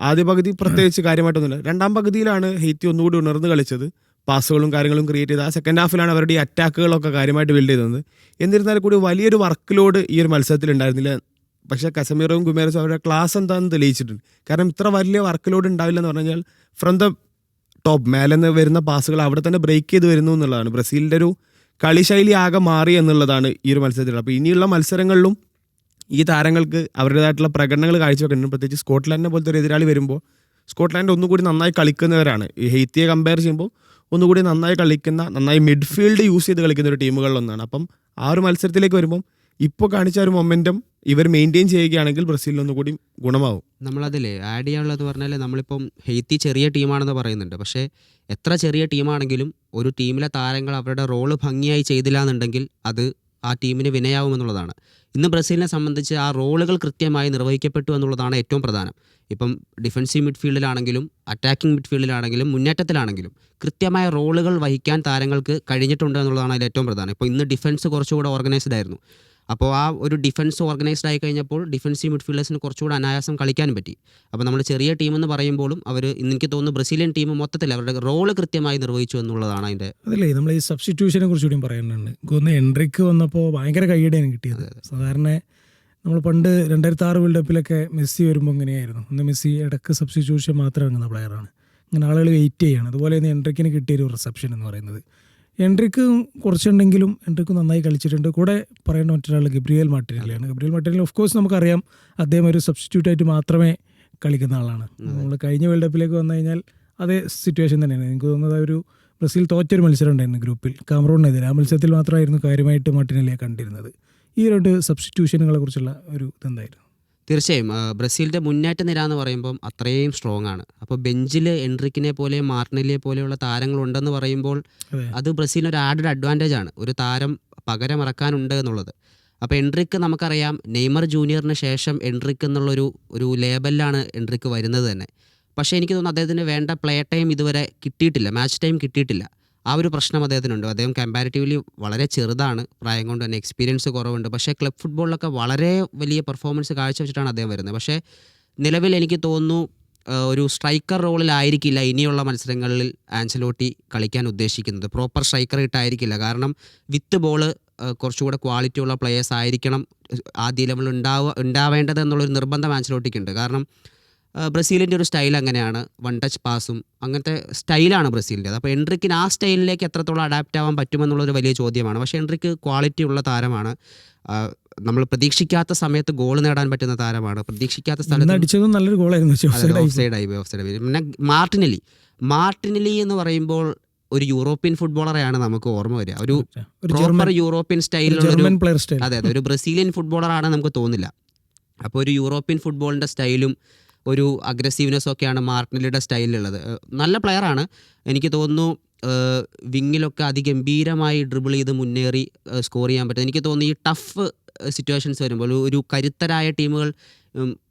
ആദ്യ പകുതി പ്രത്യേകിച്ച് കാര്യമായിട്ടൊന്നുമില്ല. 2ാം പകുതിയിലാണ് ഹെയ്ത്തി ഒന്നുകൂടി ഉണർന്ന് കളിച്ചത്. പാസുകളും കാര്യങ്ങളും ക്രിയേറ്റ് ചെയ്ത് ആ സെക്കൻഡ് ഹാഫിലാണ് അവരുടെ ഈ അറ്റാക്കുകളൊക്കെ കാര്യമായിട്ട് ബിൽഡ് ചെയ്തത്. എന്നിരുന്നാൽ കൂടി വലിയൊരു വർക്ക് ലോഡ് ഈ ഒരു മത്സരത്തിൽ ഉണ്ടായിരുന്നില്ല. പക്ഷേ കസമിറോയും ഗുമേറസും അവരുടെ ക്ലാസ് എന്താണെന്ന് തെളിയിച്ചിട്ടുണ്ട്. കാരണം ഇത്ര വലിയ വർക്ക് ലോഡ് ഉണ്ടാവില്ല എന്ന് പറഞ്ഞു കഴിഞ്ഞാൽ ഫ്രം ദ ടോപ്പ് മേലെന്ന് വരുന്ന പാസുകൾ അവിടെ തന്നെ ബ്രേക്ക് ചെയ്ത് വരുന്നു എന്നുള്ളതാണ്. ബ്രസീലിൻ്റെ ഒരു കളിശൈലി ആകെ മാറി എന്നുള്ളതാണ് ഈ ഒരു മത്സരത്തിൽ. അപ്പോൾ ഇനിയുള്ള മത്സരങ്ങളിലും ഈ താരങ്ങൾക്ക് അവരുടേതായിട്ടുള്ള പ്രകടനങ്ങൾ കാഴ്ചവെക്കുന്നുണ്ട്. പ്രത്യേകിച്ച് സ്കോട്ട്ലാൻഡിനെ പോലത്തെ ഒരു എതിരാളി വരുമ്പോൾ സ്കോട്ട്ലാൻഡ് ഒന്നുകൂടി നന്നായി കളിക്കുന്നവരാണ്. ഈ ഹെയ്ത്തിയെ കമ്പയർ ചെയ്യുമ്പോൾ ഒന്നുകൂടി നന്നായി കളിക്കുന്ന, നന്നായി മിഡ്ഫീൽഡ് യൂസ് ചെയ്ത് കളിക്കുന്ന ഒരു ടീമുകളിലൊന്നാണ്. അപ്പം ആ ഒരു മത്സരത്തിലേക്ക് വരുമ്പം ഇപ്പോൾ കാണിച്ച ഒരു മൊമെൻറ്റം ഇവർ മെയിൻറ്റെയിൻ ചെയ്യുകയാണെങ്കിൽ ബ്രസീലിന് ഒന്നുകൂടി ഗുണമാവും. നമ്മളതിൽ ആഡ് ചെയ്യാനുള്ളത് പറഞ്ഞാൽ നമ്മളിപ്പം ഹെയ്ത്തി ചെറിയ ടീമാണെന്ന് പറയുന്നുണ്ട്. പക്ഷേ എത്ര ചെറിയ ടീമാണെങ്കിലും ഒരു ടീമിലെ താരങ്ങൾ അവരുടെ റോള് ഭംഗിയായി ചെയ്തില്ല എന്നുണ്ടെങ്കിൽ അത് ആ ടീമിന് വിനയാവുമെന്നുള്ളതാണ്. ഇന്ന് ബ്രസീലിനെ സംബന്ധിച്ച് ആ റോളുകൾ കൃത്യമായി നിർവഹിക്കപ്പെട്ടു എന്നുള്ളതാണ് ഏറ്റവും പ്രധാനം. ഇപ്പം ഡിഫൻസീവ് മിഡ്ഫീൽഡിലാണെങ്കിലും അറ്റാക്കിംഗ് മിഡ്ഫീൽഡിലാണെങ്കിലും മുന്നേറ്റത്തിലാണെങ്കിലും കൃത്യമായ റോളുകൾ വഹിക്കാൻ താരങ്ങൾക്ക് കഴിഞ്ഞിട്ടുണ്ട് എന്നുള്ളതാണ് അതിൽ ഏറ്റവും പ്രധാനം. ഇപ്പോൾ ഇന്ന് ഡിഫൻസ് കുറച്ചുകൂടെ ഓർഗനൈസ്ഡ് ആയിരുന്നു. അപ്പോൾ ആ ഒരു ഡിഫൻസ് ഓർഗനൈസ്ഡ് ആയി കഴിഞ്ഞപ്പോൾ ഡിഫൻസീവ് മിഡ്ഫീൽഡേഴ്സിന് കുറച്ചുകൂടെ അനായാസം കളിക്കാനും പറ്റി. അപ്പോൾ നമ്മൾ ചെറിയ ടീമെന്ന് പറയുമ്പോഴും അവർ എനിക്ക് തോന്നുന്നു ബ്രസീലിയൻ ടീം മൊത്തത്തിൽ അവരുടെ റോള് കൃത്യമായി നിർവഹിച്ചു എന്നുള്ളതാണ് അതിൻ്റെ. അതല്ലേ നമ്മൾ ഈ സബ്സ്റ്റിറ്റ്യൂഷനെ കുറിച്ചുകൂടി പറയാനുണ്ട്. ഒന്ന് എൻട്രിക്ക് വന്നപ്പോൾ ഭയങ്കര കൈയടിയാണ് കിട്ടിയത്. സാധാരണ നമ്മൾ പണ്ട് 2006 വേൾഡ് കപ്പിലൊക്കെ മെസ്സി വരുമ്പോൾ ഇങ്ങനെയായിരുന്നു. ഒന്ന് മെസ്സി ഇടയ്ക്ക് സബ്സ്റ്റിറ്റ്യൂഷൻ മാത്രം ഇറങ്ങുന്ന പ്ലെയറാണ്. അങ്ങനെ ആളുകൾ വെയിറ്റ് ചെയ്യാണ്. അതുപോലെ തന്നെ എൻട്രിക്കിന് കിട്ടിയൊരു റിസപ്ഷൻ എന്ന് പറയുന്നത്. എൻട്രിക്ക് കുറച്ചുണ്ടെങ്കിലും എൻട്രിക്ക് നന്നായി കളിച്ചിട്ടുണ്ട്. കൂടെ പറയേണ്ട മറ്റൊരാൾ ഗബ്രിയേൽ മാർട്ടിനെല്ലിയാണ്. ഗബ്രിയേൽ മാർട്ടിനെല്ലി ഓഫ് കോഴ്സ് നമുക്കറിയാം അദ്ദേഹം ഒരു സബ്സ്റ്റിറ്റ്യൂട്ടായിട്ട് മാത്രമേ കളിക്കുന്ന ആളാണ്. നമ്മൾ കഴിഞ്ഞ വേൾഡ് കപ്പിലേക്ക് വന്നു കഴിഞ്ഞാൽ അതേ സിറ്റുവേഷൻ തന്നെയാണ്. എനിക്ക് തോന്നുന്നത് ഒരു ബ്രസീൽ തോറ്റൊരു മത്സരം ഉണ്ടായിരുന്നു ഗ്രൂപ്പിൽ കാമറൂണിനെതിരെ. ആ മത്സരത്തിൽ മാത്രമായിരുന്നു കാര്യമായിട്ട് മാർട്ടിനെല്ലിയെ കണ്ടിരുന്നത്. ഈ രണ്ട് സബ്സ്റ്റിറ്റ്യൂഷനുകളെ കുറിച്ചുള്ള ഒരു ഇതെന്തായിരുന്നു? തീർച്ചയായും ബ്രസീലിൻ്റെ മുന്നേറ്റ നിര എന്ന് പറയുമ്പം അത്രയും സ്ട്രോങ് ആണ്. അപ്പോൾ ബെഞ്ചിൽ എൻട്രിക്കിനെ പോലെ മാർട്ടിനെല്ലിയെ പോലെയുള്ള താരങ്ങളുണ്ടെന്ന് പറയുമ്പോൾ അത് ബ്രസീലിന് ഒരു ആഡഡ് അഡ്വാൻറ്റേജ് ആണ്, ഒരു താരം പകരമിറക്കാനുണ്ട് എന്നുള്ളത്. അപ്പോൾ എൻട്രിക്ക് നമുക്കറിയാം നെയ്മർ ജൂനിയറിന് ശേഷം എൻട്രിക്ക് എന്നുള്ളൊരു ലേബലിലാണ് എൻട്രിക്ക് വരുന്നത് തന്നെ. പക്ഷേ എനിക്ക് തോന്നുന്നു അദ്ദേഹത്തിന് വേണ്ട പ്ലേ ടൈം ഇതുവരെ കിട്ടിയിട്ടില്ല, മാച്ച് ടൈം കിട്ടിയിട്ടില്ല. ആ ഒരു പ്രശ്നം അദ്ദേഹത്തിനുണ്ട്. അദ്ദേഹം കമ്പാരിറ്റീവ്ലി വളരെ ചെറുതാണ്, പ്രായം കൊണ്ട് തന്നെ എക്സ്പീരിയൻസ് കുറവുണ്ട്. പക്ഷേ ക്ലബ് ഫുട്ബോളിലൊക്കെ വളരെ വലിയ പെർഫോമൻസ് കാഴ്ചവെച്ചിട്ടാണ് അദ്ദേഹം വരുന്നത്. പക്ഷേ നിലവിൽ എനിക്ക് തോന്നുന്നു ഒരു സ്ട്രൈക്കർ റോളിലായിരിക്കില്ല ഇനിയുള്ള മത്സരങ്ങളിൽ ആൻസലോട്ടി കളിക്കാൻ ഉദ്ദേശിക്കുന്നത്. പ്രോപ്പർ സ്ട്രൈക്കർ ഇട്ടായിരിക്കില്ല. കാരണം വിത്ത് ബോള് കുറച്ചുകൂടെ ക്വാളിറ്റിയുള്ള പ്ലെയേഴ്സ് ആയിരിക്കണം ആദ്യ ലെവലിൽ ഉണ്ടാവേണ്ടത് എന്നുള്ളൊരു നിർബന്ധം ആൻസലോട്ടിക്കുണ്ട്. കാരണം ബ്രസീലിൻ്റെ ഒരു സ്റ്റൈൽ അങ്ങനെയാണ്, വൺ ടച്ച് പാസും അങ്ങനത്തെ സ്റ്റൈലാണ് ബ്രസീലിൻ്റെ. അപ്പോൾ എൻട്രിക്കിന് ആ സ്റ്റൈലിലേക്ക് എത്രത്തോളം അഡാപ്റ്റ് ആവാൻ പറ്റുമെന്നുള്ളൊരു വലിയ ചോദ്യമാണ്. പക്ഷേ എൻട്രിക്ക് ക്വാളിറ്റി ഉള്ള താരമാണ്. നമ്മൾ പ്രതീക്ഷിക്കാത്ത സമയത്ത് ഗോൾ നേടാൻ പറ്റുന്ന താരമാണ്. പ്രതീക്ഷിക്കാത്ത സ്ഥലത്ത് അടിച്ചതും നല്ലൊരു ഗോളായിരുന്നു. ഓഫ്സൈഡ് ആയി. പിന്നെ മാർട്ടിനെല്ലി എന്ന് പറയുമ്പോൾ ഒരു യൂറോപ്യൻ ഫുട്ബോളറെയാണ് നമുക്ക് ഓർമ്മ വരിക. ഒരു പ്രോപ്പർ യൂറോപ്യൻ സ്റ്റൈലിലുള്ള, അതെ, ഒരു ബ്രസീലിയൻ ഫുട്ബോളറാണ് നമുക്ക് തോന്നില്ല. അപ്പോൾ ഒരു യൂറോപ്യൻ ഫുട്ബോളിൻ്റെ സ്റ്റൈലും ഒരു അഗ്രസീവ്നെസ്സും ഒക്കെയാണ് മാർട്ടിനെല്ലിയുടെ സ്റ്റൈലിലുള്ളത്. നല്ല പ്ലെയറാണ്. എനിക്ക് തോന്നുന്നു വിങ്ങിലൊക്കെ അതിഗംഭീരമായി ഡ്രിബിൾ ചെയ്ത് മുന്നേറി സ്കോർ ചെയ്യാൻ പറ്റും. എനിക്ക് തോന്നുന്നു ഈ ടഫ് സിറ്റുവേഷൻസ് വരുമ്പോൾ ഒരു കരുത്തരായ ടീമുകൾ,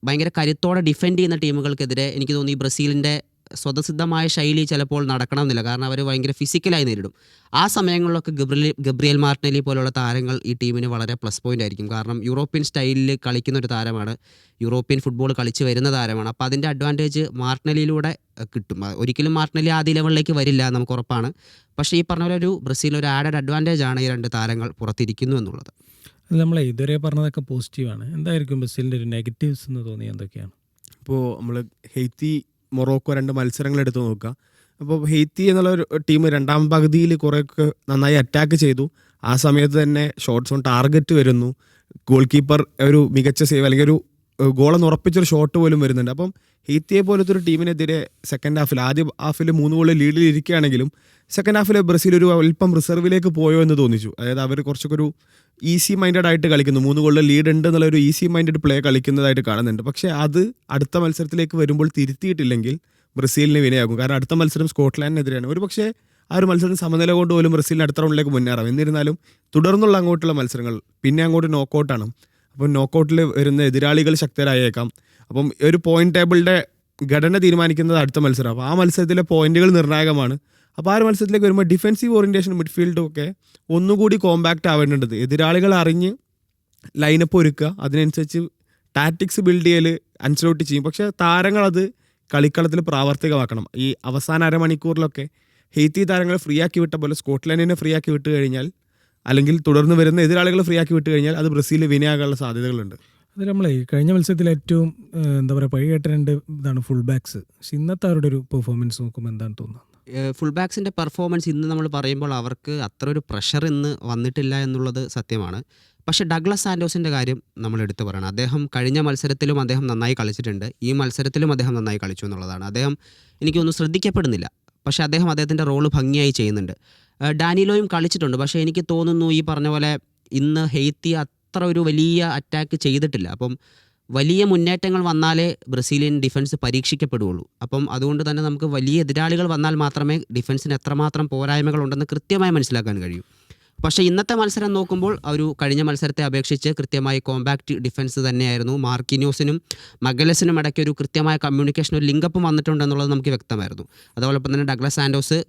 ഭയങ്കര കരുത്തോടെ ഡിഫെൻഡ് ചെയ്യുന്ന ടീമുകൾക്കെതിരെ എനിക്ക് തോന്നുന്നു ഈ ബ്രസീലിൻ്റെ സ്വതസിദ്ധമായ ശൈലി ചിലപ്പോൾ നടക്കണമെന്നില്ല. കാരണം അവർ ഭയങ്കര ഫിസിക്കലായി നേരിടും. ആ സമയങ്ങളിലൊക്കെ ഗബ്രിയേൽ മാർട്ടിനെല്ലി പോലുള്ള താരങ്ങൾ ഈ ടീമിന് വളരെ പ്ലസ് പോയിൻ്റ് ആയിരിക്കും. കാരണം യൂറോപ്യൻ സ്റ്റൈലിൽ കളിക്കുന്ന ഒരു താരമാണ്, യൂറോപ്യൻ ഫുട്ബോൾ കളിച്ച് വരുന്ന താരമാണ്. അപ്പോൾ അതിൻ്റെ അഡ്വാൻറ്റേജ് മാർട്ടിനെല്ലിയിലൂടെ കിട്ടും. ഒരിക്കലും മാർട്ടിനെല്ലി ആദ്യ ലെവലിലേക്ക് വരില്ല, നമുക്ക് ഉറപ്പാണ്. പക്ഷേ ഈ പറഞ്ഞ പോലെ ഒരു ബ്രസീൽ ഒരു ആഡഡ് അഡ്വാൻറ്റേജ് ആണ് ഈ രണ്ട് താരങ്ങൾ പുറത്തിരിക്കുന്നു എന്നുള്ളത്. നമ്മളെ ഇതുവരെ പറഞ്ഞതൊക്കെ പോസിറ്റീവാണ്. എന്തായിരിക്കും ബ്രസീലിൻ്റെ ഒരു നെഗറ്റീവ്സ് എന്ന് തോന്നി എന്തൊക്കെയാണ്? ഇപ്പോൾ നമ്മൾ ഹെയ്ത്തി മൊറോക്കോ 2 മത്സരങ്ങൾ എടുത്ത് നോക്കുക. അപ്പോൾ ഹെയ്ത്തി എന്നുള്ള ഒരു ടീം രണ്ടാം പകുതിയിൽ കുറേയൊക്കെ നന്നായി അറ്റാക്ക് ചെയ്തു. ആ സമയത്ത് തന്നെ ഷോട്ട്സ് ഓൺ ടാർഗറ്റ് വരുന്നു. ഗോൾ കീപ്പർ ഒരു മികച്ച സേവ് അല്ലെങ്കിൽ ഒരു ഗോളെന്ന് ഉറപ്പിച്ചൊരു ഷോട്ട് പോലും വരുന്നുണ്ട്. അപ്പം ഹെയ്ത്തിയെ പോലത്തെ ഒരു ടീമിനെതിരെ സെക്കൻഡ് ഹാഫിൽ, ആദ്യ ഹാഫിൽ 3 ഗോൾ ലീഡിൽ ഇരിക്കുകയാണെങ്കിലും സെക്കൻഡ് ഹാഫിൽ ബ്രസീൽ ഒരു അല്പം റിസർവിലേക്ക് പോയോ എന്ന് തോന്നിച്ചു. അതായത് അവർ കുറച്ചൊക്കെ ഒരു ഈസി മൈൻഡഡ് ആയിട്ട് കളിക്കുന്നു. 3 ഗോളിൽ ലീഡ് ഉണ്ട് എന്നുള്ളൊരു ഈസി മൈൻഡഡ് പ്ലേ കളിക്കുന്നതായിട്ട് കാണുന്നുണ്ട്. പക്ഷേ അത് അടുത്ത മത്സരത്തിലേക്ക് വരുമ്പോൾ തിരുത്തിയിട്ടില്ലെങ്കിൽ ബ്രസീലിന് വിനയാകും. കാരണം അടുത്ത മത്സരം സ്കോട്ട്ലാൻഡിനെതിരെയാണ്. ഒരു പക്ഷേ ആ ഒരു മത്സരം സമനില കൊണ്ട് പോലും ബ്രസീലിന് അടുത്ത റൗണ്ടിലേക്ക് മുന്നേറാം. എന്നിരുന്നാലും തുടർന്നുള്ള അങ്ങോട്ടുള്ള മത്സരങ്ങൾ പിന്നെ അങ്ങോട്ട് നോക്കൗട്ടാണ്. അപ്പം നോക്കൗട്ടിൽ വരുന്ന എതിരാളികൾ ശക്തരായേക്കാം. അപ്പം ഒരു പോയിന്റ് ടേബിളിൻ്റെ ഘടന തീരുമാനിക്കുന്നത് അടുത്ത മത്സരം. അപ്പോൾ ആ മത്സരത്തിലെ പോയിന്റുകൾ നിർണായകമാണ്. അപ്പോൾ ആ ഒരു മത്സരത്തിലേക്ക് വരുമ്പോൾ ഡിഫെൻസീവ് ഓറിയൻറ്റേഷൻ മിഡ്ഫീൽഡും ഒക്കെ ഒന്നുകൂടി കോമ്പാക്റ്റ് ആവേണ്ടത്. എതിരാളികൾ അറിഞ്ഞ് ലൈനപ്പ് ഒരുക്കുക, അതിനനുസരിച്ച് ടാറ്റിക്സ് ബിൽഡ് ചെയ്യൽ അൻസലോട്ടി ചെയ്യും. പക്ഷേ താരങ്ങളത് കളിക്കളത്തിൽ പ്രാവർത്തികമാക്കണം. ഈ അവസാന അരമണിക്കൂറിലൊക്കെ ഹെയ്ത്തി താരങ്ങളെ ഫ്രീ ആക്കി വിട്ട പോലെ സ്കോട്ട്ലാൻഡിനെ ഫ്രീ ആക്കി വിട്ട് കഴിഞ്ഞാൽ, അല്ലെങ്കിൽ തുടർന്ന് വരുന്ന എതിരാളികളെ ഫ്രീ ആക്കി വിട്ട് കഴിഞ്ഞാൽ അത് ബ്രസീൽ വിനയാകാനുള്ള സാധ്യതകളുണ്ട്. അത് നമ്മളെ കഴിഞ്ഞ മത്സരത്തിൽ ഏറ്റവും എന്താ പറയുക പഴി കേട്ട 2 ഇതാണ് ഫുൾ ബാക്സ്. പക്ഷെ ഇന്നത്തെ അവരുടെ ഒരു പെർഫോമൻസ് നോക്കുമ്പോൾ എന്താണ് തോന്നുന്നത്? ഫുൾ ബാക്സിൻ്റെ പെർഫോമൻസ് ഇന്ന് നമ്മൾ പറയുമ്പോൾ അവർക്ക് അത്ര ഒരു പ്രഷർ ഇന്ന് വന്നിട്ടില്ല എന്നുള്ളത് സത്യമാണ്. പക്ഷേ ഡഗ്ലസ് സാന്റോസിൻ്റെ കാര്യം നമ്മൾ എടുത്തു പറയണം. അദ്ദേഹം കഴിഞ്ഞ മത്സരത്തിലും അദ്ദേഹം നന്നായി കളിച്ചിട്ടുണ്ട്, ഈ മത്സരത്തിലും അദ്ദേഹം നന്നായി കളിച്ചു എന്നുള്ളതാണ്. അദ്ദേഹം എനിക്കൊന്നും ശ്രദ്ധിക്കപ്പെടുന്നില്ല, പക്ഷേ അദ്ദേഹത്തിൻ്റെ റോള് ഭംഗിയായി ചെയ്യുന്നുണ്ട്. ഡാനിലോയും കളിച്ചിട്ടുണ്ട്, പക്ഷേ എനിക്ക് തോന്നുന്നു ഈ പറഞ്ഞ പോലെ ഇന്ന് ഹെയ്ത്തി അത്ര ഒരു വലിയ അറ്റാക്ക് ചെയ്തിട്ടില്ല. അപ്പം വലിയ മുന്നേറ്റങ്ങൾ വന്നാലേ ബ്രസീലിയൻ ഡിഫൻസ് പരീക്ഷിക്കപ്പെടുകയുള്ളൂ. അപ്പം അതുകൊണ്ട് തന്നെ നമുക്ക് വലിയ എതിരാളികൾ വന്നാൽ മാത്രമേ ഡിഫൻസിന് എത്രമാത്രം പോരായ്മകളുണ്ടെന്ന് കൃത്യമായി മനസ്സിലാക്കാൻ കഴിയൂ. പക്ഷേ ഇന്നത്തെ മത്സരം നോക്കുമ്പോൾ ഒരു കഴിഞ്ഞ മത്സരത്തെ അപേക്ഷിച്ച് കൃത്യമായി കോമ്പാക്റ്റ് ഡിഫൻസ് തന്നെയായിരുന്നു. മാർക്കിന്യോസിനും മഗലസിനും ഇടയ്ക്ക് ഒരു കൃത്യമായ കമ്മ്യൂണിക്കേഷൻ, ഒരു ലിങ്കപ്പും വന്നിട്ടുണ്ടെന്നുള്ളത് നമുക്ക് വ്യക്തമായിരുന്നു. അതോടൊപ്പം തന്നെ ഡഗ്ലസ് സാന്റോസ്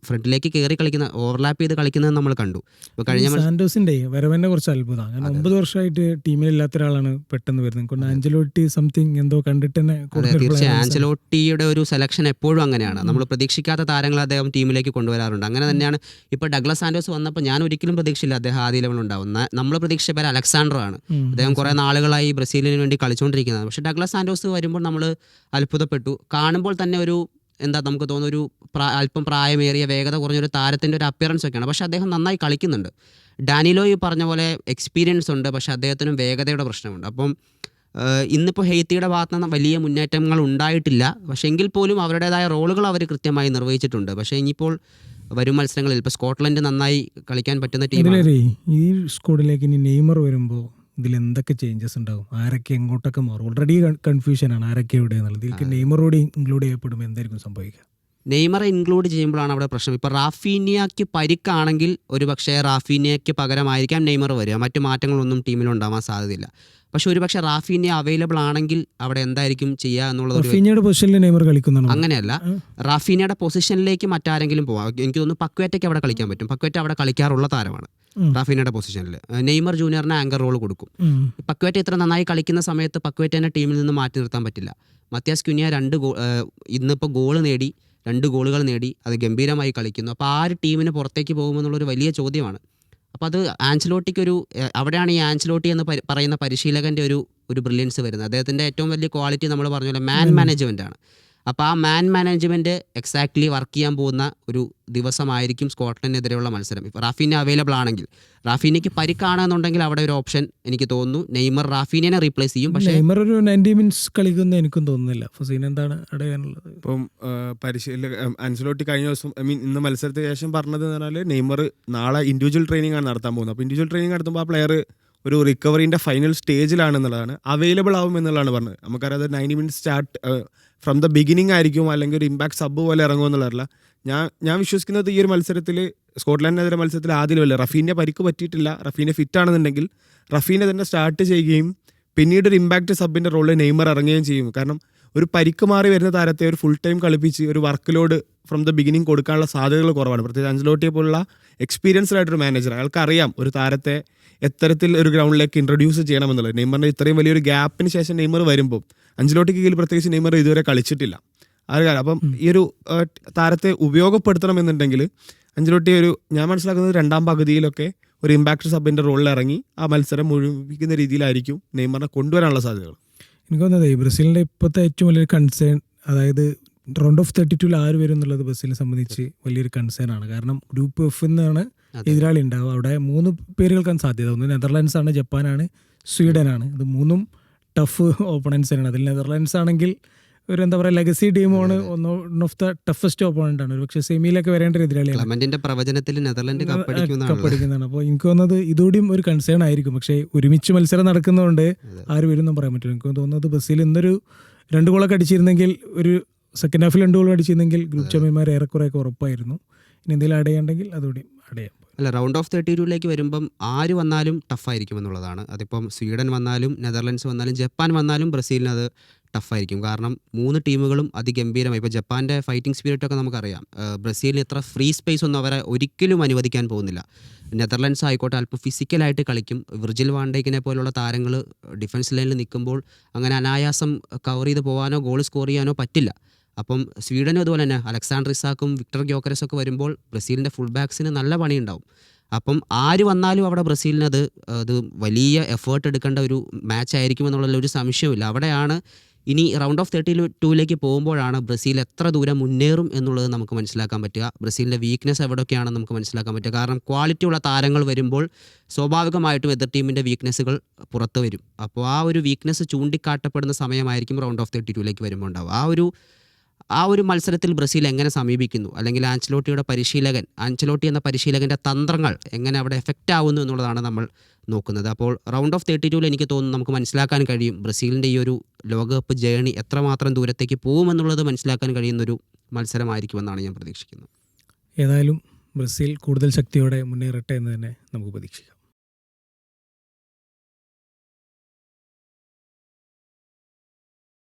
ഫ്രണ്ടിലേക്ക് കയറി കളിക്കുന്ന, ഓവർലാപ്പ് ചെയ്ത് കളിക്കുന്നത് നമ്മൾ കണ്ടു. ഇപ്പോൾ കഴിഞ്ഞ സാന്റോസിന്റെ വരവന്നെ കുറച്ച് അത്ഭുതമാണ്. കാരണം 9 വർഷമായിട്ട് ടീമിലില്ലാത്ത ഒരാളാണ് പെട്ടെന്ന് വരുന്നത്. കൊണ്ട് ആഞ്ചലോട്ടി സംതിങ് എന്തോ കണ്ടിട്ട് തന്നെ തീർച്ചയായും ആഞ്ചലോട്ടിയുടെ ഒരു സെലക്ഷൻ എപ്പോഴും അങ്ങനെയാണ്. നമ്മൾ പ്രതീക്ഷിക്കാത്ത താരങ്ങളെ അദ്ദേഹം ടീമിലേക്ക് കൊണ്ടുവരാറുണ്ട്. അങ്ങനെ തന്നെയാണ് ഇപ്പോൾ ഡഗ്ലസ് സാന്റോസ് വന്നപ്പോൾ ഞാൻ ഒരിക്കലും പ്രതീക്ഷയില്ല അദ്ദേഹം ആദ്യ ലെവൽ ഉണ്ടാവും. നമ്മൾ പ്രതീക്ഷിച്ച പേര് അലക്സാണ്ടർ ആണ്. അദ്ദേഹം കുറേ നാളുകളായി ബ്രസീലിന് വേണ്ടി കളിച്ചുകൊണ്ടിരിക്കുന്നത്. പക്ഷേ ഡഗ്ലസ് സാന്റോസ് വരുമ്പോൾ നമ്മൾ അത്ഭുതപ്പെട്ടു. കാണുമ്പോൾ തന്നെ ഒരു നമുക്ക് തോന്നുന്നു ഒരു അല്പം പ്രായമേറിയ വേഗത കുറഞ്ഞൊരു താരത്തിൻ്റെ ഒരു അപ്പിയറൻസ് ഒക്കെയാണ്. പക്ഷേ അദ്ദേഹം നന്നായി കളിക്കുന്നുണ്ട്. ഡാനിലോ ഈ പറഞ്ഞ പോലെ എക്സ്പീരിയൻസ് ഉണ്ട്, പക്ഷേ അദ്ദേഹത്തിനും വേഗതയുടെ പ്രശ്നമുണ്ട്. അപ്പം ഇന്നിപ്പോൾ ഹെയ്ത്തിയുടെ ഭാഗത്ത് നിന്ന് വലിയ മുന്നേറ്റങ്ങൾ ഉണ്ടായിട്ടില്ല, പക്ഷേ എങ്കിൽ പോലും അവരുടേതായ റോളുകൾ അവർ കൃത്യമായി നിർവഹിച്ചിട്ടുണ്ട്. പക്ഷേ ഇനിയിപ്പോൾ വരും മത്സരങ്ങളിൽ ഇപ്പോൾ സ്കോട്ട്ലൻഡ് നന്നായി കളിക്കാൻ പറ്റുന്ന ടീമാണ്. ഈ സ്ക്വാഡിലേക്ക് ഇനി നെയ്മർ വരുമ്പോൾ ഇതിൽ എന്തൊക്കെ ചേഞ്ചസ് ഉണ്ടാവും, ആരൊക്കെ എങ്ങോട്ടൊക്കെ മാറും? ഓൾറെഡി കൺഫ്യൂഷനാണ് ആരൊക്കെ എവിടെ എന്നുള്ളത്. ഇതിലേക്ക് നെയ്മറോട് ഇൻക്ലൂഡ് ചെയ്യപ്പെടുമ്പോൾ എന്തായിരിക്കും സംഭവിക്കുക? നെയ്മറെ ഇൻക്ലൂഡ് ചെയ്യുമ്പോഴാണ് അവിടെ പ്രശ്നം. ഇപ്പോൾ റാഫീനിയയ്ക്ക് പരിക്കാണെങ്കിൽ ഒരു പക്ഷേ റാഫീനിയയ്ക്ക് പകരമായിരിക്കാം നെയ്മർ വരിക. മറ്റു മാറ്റങ്ങളൊന്നും ടീമിലുണ്ടാവാൻ സാധ്യതയില്ല. പക്ഷെ ഒരു പക്ഷേ റാഫീനിയ അവൈലബിൾ ആണെങ്കിൽ അവിടെ എന്തായിരിക്കും ചെയ്യുക എന്നുള്ളത് റാഫീനിയയുടെ പൊസിഷനിൽ നെയ്മർ കളിക്കുന്നതാണ്. അങ്ങനെയല്ല, റാഫീനിയയുടെ പൊസിഷനിലേക്ക് മറ്റാരെങ്കിലും പോവാം. എനിക്ക് തോന്നുന്നു പക്വേറ്റയ്ക്ക് അവിടെ കളിക്കാൻ പറ്റും. പക്വേറ്റ അവിടെ കളിക്കാറുള്ള താരമാണ് റാഫീനയുടെ പൊസിഷനിൽ. നെയ്മർ ജൂനിയറിന് ആങ്കർ റോൾ കൊടുക്കും. പക്വേറ്റ ഇത്ര നന്നായി കളിക്കുന്ന സമയത്ത് പക്വേറ്റനെ ടീമിൽ നിന്ന് മാറ്റി നിർത്താൻ പറ്റില്ല. മത്യാസ് കുഞ്ഞ ഇന്നിപ്പോൾ ഗോൾ നേടി, 2 ഗോളുകൾ നേടി, അത് ഗംഭീരമായി കളിക്കുന്നു. അപ്പോൾ ആ ഒരു ടീമിന് പുറത്തേക്ക് പോകുമെന്നുള്ളൊരു വലിയ ചോദ്യമാണ്. അപ്പോൾ അത് ആൻസലോട്ടിക്കൊരു, അവിടെയാണ് ഈ ആൻസലോട്ടി എന്ന് പറയുന്ന പരിശീലകൻ്റെ ഒരു ബ്രില്യൻസ് വരുന്നത്. അദ്ദേഹത്തിൻ്റെ ഏറ്റവും വലിയ ക്വാളിറ്റി നമ്മൾ പറഞ്ഞ പോലെ മാൻ മാനേജ്മെൻ്റ് ആണ്. അപ്പോൾ ആ മാൻ മാനേജ്മെൻറ്റ് എക്സാക്ട്ലി വർക്ക് ചെയ്യാൻ പോകുന്ന ഒരു ദിവസമായിരിക്കും സ്കോട്ട്ലൻഡിനെതിരെയുള്ള മത്സരം. ഇപ്പോൾ റാഫീന അവൈലബിൾ ആണെങ്കിൽ, റാഫീനയ്ക്ക് പരിക്കാണെന്നുണ്ടെങ്കിൽ അവിടെ ഒരു ഓപ്ഷൻ എനിക്ക് തോന്നുന്നു നെയ്മർ റാഫീനെ റീപ്ലേസ് ചെയ്യും. പക്ഷേ നെയ്മർ ഒരു 90 മിനിറ്റ്സ് കളിക്കുന്ന എനിക്കും തോന്നുന്നില്ല. ഫസീൻ എന്താണ് അടയാനുള്ളത്? ഇപ്പം അൻസലോട്ടി കഴിഞ്ഞ ദിവസം ഇന്ന് മത്സരത്തിന് ശേഷം പറഞ്ഞത് എന്ന് പറഞ്ഞാൽ നെയ്മർ നാളെ ഇൻഡിവിജ്വൽ ട്രെയിനിങ് ആണ് നടത്താൻ പോകുന്നത്. അപ്പോൾ ഇൻഡിവിജ്വൽ ട്രെയിനിങ് നടത്തുമ്പോൾ ആ പ്ലെയർ ഒരു റിക്കവറിൻ്റെ ഫൈനൽ സ്റ്റേജിലാണെന്നുള്ളതാണ്, അവൈലബിൾ ആവും എന്നുള്ളതാണ് പറഞ്ഞത്. നമുക്കറിയാതെ 90 minutes start from the beginning ആയിരിക്കും, അല്ലെങ്കിൽ ഒരു ഇമ്പാക്ട് സബ് പോലെ ഇറങ്ങുമെന്നുള്ളതല്ല. ഞാൻ വിശ്വസിക്കുന്നത് ഈ ഒരു മത്സരത്തിൽ, സ്കോട്ട്ലൻഡിനെതിരെ മത്സരത്തിൽ ആദ്യം ലെവലിൽ റഫീനെ പരിക്ക് പറ്റിയിട്ടില്ല, റഫീനെ ഫിറ്റ് ആണെന്നുണ്ടെങ്കിൽ റഫീനെ തന്നെ സ്റ്റാർട്ട് ചെയ്യുകയും പിന്നീട് ഒരു ഇമ്പാക്ട് സബിൻ്റെ റോളിൽ നെയ്മർ ഇറങ്ങുകയും ചെയ്യും. കാരണം ഒരു പരിക്ക് മാറി വരുന്ന താരത്തെ ഒരു ഫുൾ ടൈം കളിപ്പിച്ച് ഒരു work load from the beginning കൊടുക്കാനുള്ള സാധ്യതകൾ കുറവാണ്. പ്രത്യേകിച്ച് ആൻസലോട്ടിയെ പോലുള്ള എക്സ്പീരിയൻസ്ഡ് ആയിട്ടൊരു മാനേജർ, അയാൾക്കറിയാം ഒരു താരത്തെ എത്തരത്തിൽ ഒരു ഗ്രൗണ്ടിലേക്ക് ഇൻട്രൊഡ്യൂസ് ചെയ്യണമെന്നുള്ളത്. നെയ്മറിൻ്റെ ഇത്രയും വലിയൊരു ഗ്യാപ്പിന് ശേഷം നെയ്മർ വരുമ്പോൾ അൻസലോട്ടിക്ക് കീഴിൽ പ്രത്യേകിച്ച് നെയ്മർ ഇതുവരെ കളിച്ചിട്ടില്ല ആ ഒരു കാര്യം. അപ്പം ഈ ഒരു താരത്തെ ഉപയോഗപ്പെടുത്തണമെന്നുണ്ടെങ്കിൽ അൻസലോട്ടി ഞാൻ മനസ്സിലാക്കുന്നത് 2ാം പകുതിയിലൊക്കെ ഒരു ഇമ്പാക്ട് സബിൻ്റെ റോളിൽ ഇറങ്ങി ആ മത്സരം മുഴുവിക്കുന്ന രീതിയിലായിരിക്കും നെയ്മറിനെ കൊണ്ടുവരാനുള്ള സാധ്യതകൾ. എനിക്ക് തോന്നുന്നത് ഈ ബ്രസീലിൻ്റെ ഇപ്പോഴത്തെ ഏറ്റവും വലിയൊരു കൺസേൺ, അതായത് റൗണ്ട് ഓഫ് 32 ആര് വരും എന്നുള്ളത് ബ്രസീലിനെ സംബന്ധിച്ച് വലിയൊരു കൺസേൺ ആണ്. കാരണം ഗ്രൂപ്പ് എഫ് എന്നാണ് എതിരാളി ഉണ്ടാവുക. അവിടെ 3 പേരുകൾക്കാണ് സാധ്യത. ഒന്ന് നെതർലാൻഡ്സ് ആണ്, ജപ്പാനാണ്, സ്വീഡനാണ്. ഇത് 3ഉം ടഫ് ഓപ്പണൻസ് ആണ്. അതിൽ നെതർലാൻഡ്സ് ആണെങ്കിൽ ഒരു എന്താ പറയുക ലെഗസി ടീമാണ്, one of the toughest opponent ആണ്. പക്ഷേ സെമിയിലൊക്കെ വരേണ്ട ഒരു എതിരാളിയാണ്. ക്ലെമന്റിന്റെ പ്രവചനത്തിൽ നെതർലാൻഡ് കപ്പടിക്കുന്നതാണ്. അപ്പോൾ എനിക്ക് തോന്നുന്നത് ഇതുകൂടിയും ഒരു കൺസേൺ ആയിരിക്കും. പക്ഷേ ഒരുമിച്ച് മത്സരം നടക്കുന്നതുകൊണ്ട് ആര് വരും എന്നും പറയാൻ പറ്റില്ല. എനിക്ക് തോന്നുന്നത് ബ്രസീൽ ഇന്നൊരു 2 ഗോളൊക്കെ അടിച്ചിരുന്നെങ്കിൽ, ഒരു സെക്കൻഡ് ഹാഫിൽ 2 ഗോൾ അടിച്ചിരുന്നെങ്കിൽ ഗ്രൂപ്പ് ചാമ്പ്യന്മാർ ഏറെക്കുറെയൊക്കെ ഉറപ്പായിരുന്നു. ഇനി എന്തെങ്കിലും അടയുണ്ടെങ്കിൽ അതുകൂടി അടയാം. അല്ല, റൗണ്ട് ഓഫ് 32ലേക്ക് വരുമ്പം ആര് വന്നാലും ടഫായിരിക്കും എന്നുള്ളതാണ്. അതിപ്പം സ്വീഡൻ വന്നാലും നെതർലൻഡ്സ് വന്നാലും ജപ്പാൻ വന്നാലും ബ്രസീലിന് അത് ടഫായിരിക്കും. കാരണം 3 ടീമുകളും അതിഗംഭീരമായി. ഇപ്പോൾ ജപ്പാൻ്റെ ഫൈറ്റിംഗ് സ്പിരിറ്റൊക്കെ നമുക്കറിയാം. ബ്രസീലിന് ഇത്ര ഫ്രീ സ്പേസ് ഒന്നും അവരെ ഒരിക്കലും അനുവദിക്കാൻ പോകുന്നില്ല. നെതർലൻഡ്സ് ആയിക്കോട്ടെ അല്പം ഫിസിക്കലായിട്ട് കളിക്കും. വിർജിൽ വാൻഡൈക്കിനെ പോലുള്ള താരങ്ങൾ ഡിഫൻസ് ലൈനിൽ നിൽക്കുമ്പോൾ അങ്ങനെ അനായാസം കവർ ചെയ്ത് പോകാനോ ഗോൾ സ്കോർ ചെയ്യാനോ പറ്റില്ല. അപ്പം സ്വീഡനും അതുപോലെ തന്നെ അലക്സാണ്ടർ ഇസാക്കും വിക്ടർ ഗ്യോക്കരസും ഒക്കെ വരുമ്പോൾ ബ്രസീലിൻ്റെ ഫുൾ ബാക്സിന് നല്ല പണിയുണ്ടാവും. അപ്പം ആര് വന്നാലും അവിടെ ബ്രസീലിന് അത് വലിയ എഫേർട്ട് എടുക്കേണ്ട ഒരു മാച്ച് ആയിരിക്കും എന്നുള്ള ഒരു സംശയമില്ല. അവിടെയാണ് ഇനി റൗണ്ട് ഓഫ് 32ലേക്ക് പോകുമ്പോഴാണ് ബ്രസീൽ എത്ര ദൂരം മുന്നേറും എന്നുള്ളത് നമുക്ക് മനസ്സിലാക്കാൻ പറ്റുക. ബ്രസീലിൻ്റെ വീക്ക്നെസ് എവിടെയൊക്കെയാണെന്ന് നമുക്ക് മനസ്സിലാക്കാൻ പറ്റുക. കാരണം ക്വാളിറ്റിയുള്ള താരങ്ങൾ വരുമ്പോൾ സ്വാഭാവികമായിട്ടും എതിർ ടീമിൻ്റെ വീക്ക്നെസ്സുകൾ പുറത്ത് വരും. അപ്പോൾ ആ ഒരു വീക്ക്നെസ് ചൂണ്ടിക്കാട്ടപ്പെടുന്ന സമയമായിരിക്കും റൗണ്ട് ഓഫ് 32ലേക്ക് വരുമ്പോൾ ഉണ്ടാവുക. ആ ഒരു മത്സരത്തിൽ ബ്രസീൽ എങ്ങനെ സമീപിക്കുന്നു, അല്ലെങ്കിൽ ആഞ്ചലോട്ടി എന്ന പരിശീലകൻ്റെ തന്ത്രങ്ങൾ എങ്ങനെ അവിടെ എഫക്റ്റ് ആവുന്നു എന്നുള്ളതാണ് നമ്മൾ നോക്കുന്നത്. അപ്പോൾ റൗണ്ട് ഓഫ് 32 എനിക്ക് തോന്നുന്നു നമുക്ക് മനസ്സിലാക്കാൻ കഴിയും ബ്രസീലിൻ്റെ ഈ ഒരു ലോകകപ്പ് ജേണി എത്രമാത്രം ദൂരത്തേക്ക് പോകുമെന്നുള്ളത് മനസ്സിലാക്കാൻ കഴിയുന്നൊരു മത്സരമായിരിക്കുമെന്നാണ് ഞാൻ പ്രതീക്ഷിക്കുന്നത്. ഏതായാലും ബ്രസീൽ കൂടുതൽ ശക്തിയോടെ മുന്നേറട്ടെ എന്ന് തന്നെ നമുക്ക് പ്രതീക്ഷിക്കാം.